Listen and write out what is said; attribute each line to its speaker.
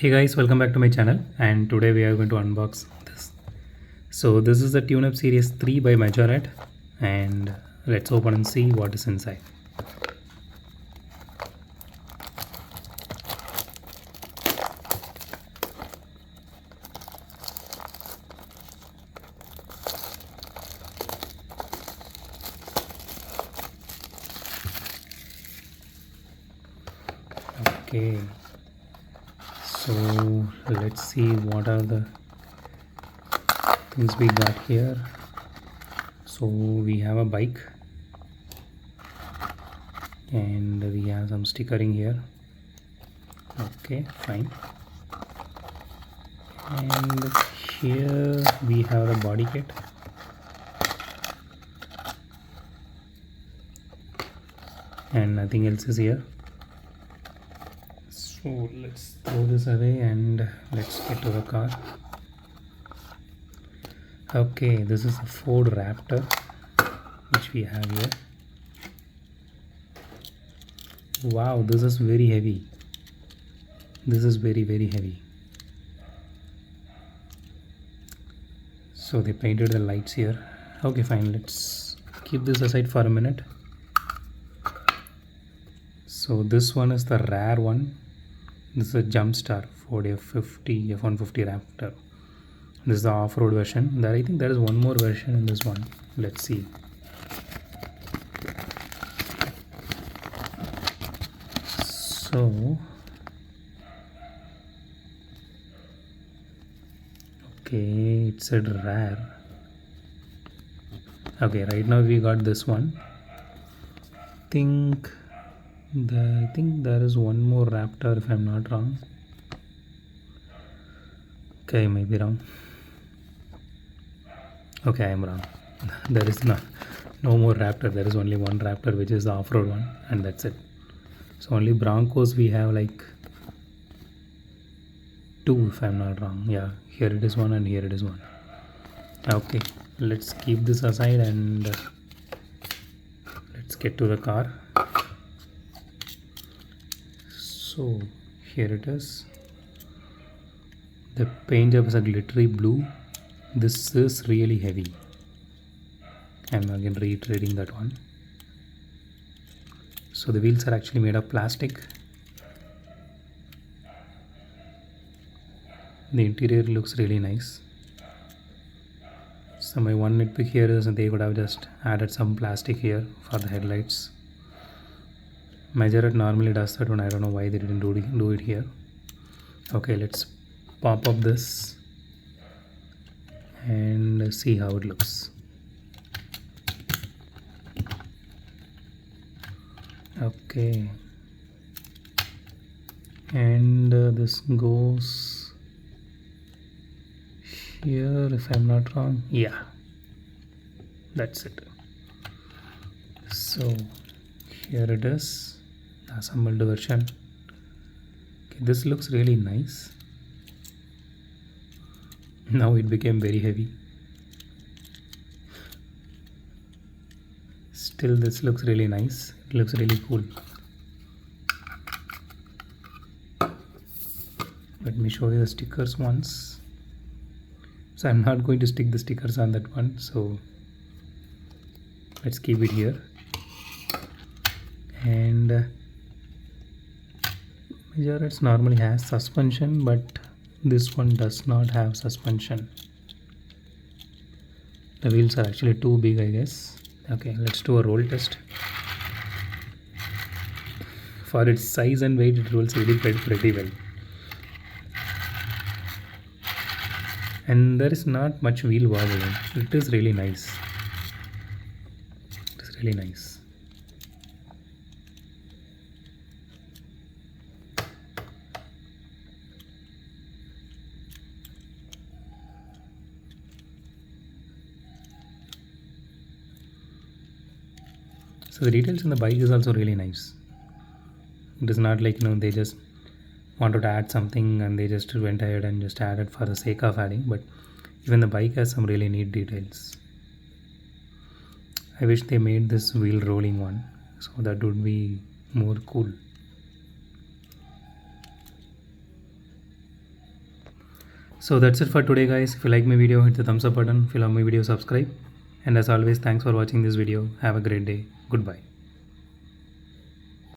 Speaker 1: Hey guys, welcome back to my channel, and today we are going to unbox this. So this is the tune-up series 3 by Majorette, and let's open and see what is inside. Okay, so let's see what are the things we got here. So we have a bike, and we have some stickering here. Okay, fine. And here we have the body kit. And nothing else is here. So let's throw this away and let's get to the car. Okay, this is a Ford Raptor which we have here. Wow, this is very heavy. This is very heavy. So they painted the lights here. Okay, fine, let's keep this aside for a minute. So this one is the rare one. This is a Jumpstar Ford F150 Raptor. This is the off-road version. I think there is one more version in this one. Let's see. So okay, it said rare. Okay, right now we got this one. I think there is one more Raptor if I'm not wrong. Okay, maybe wrong. Okay, I am wrong. There is no more Raptor. There is only one Raptor, which is the off-road one, and that's it. So only Broncos we have like two if I'm not wrong. Yeah, here it is one and here it is one. Okay, let's keep this aside and let's get to the car. So here it is. The paint job is a glittery blue. This is really heavy. I'm again reiterating that one. So the wheels are actually made of plastic. The interior looks really nice. So my one nitpick here is they could have just added some plastic here for the headlights. Majorette normally does that one. I don't know why they didn't do it here. Okay, let's pop up this and see how it looks. Okay, and this goes here if I'm not wrong. Yeah, that's it. So here it is, assembled version. Okay, this looks really nice. Now it became very heavy. Still, this looks really nice. It looks really cool. Let me show you the stickers once. So I'm not going to stick the stickers on that one, so let's keep it here. And Majorette normally has suspension, but this one does not have suspension. The wheels are actually too big, I guess. Okay, let's do a roll test. For its size and weight, it rolls really pretty well. And there is not much wheel wobble. It is really nice. It is really nice. So the details in the bike is also really nice. It is not like they just wanted to add something and they just went ahead and just added for the sake of adding, but even the bike has some really neat details. I wish they made this wheel rolling one, so that would be more cool. So that's it for today, guys. If you like my video, hit the thumbs up button. If you love my video, subscribe. And as always, thanks for watching this video. Have a great day. Goodbye.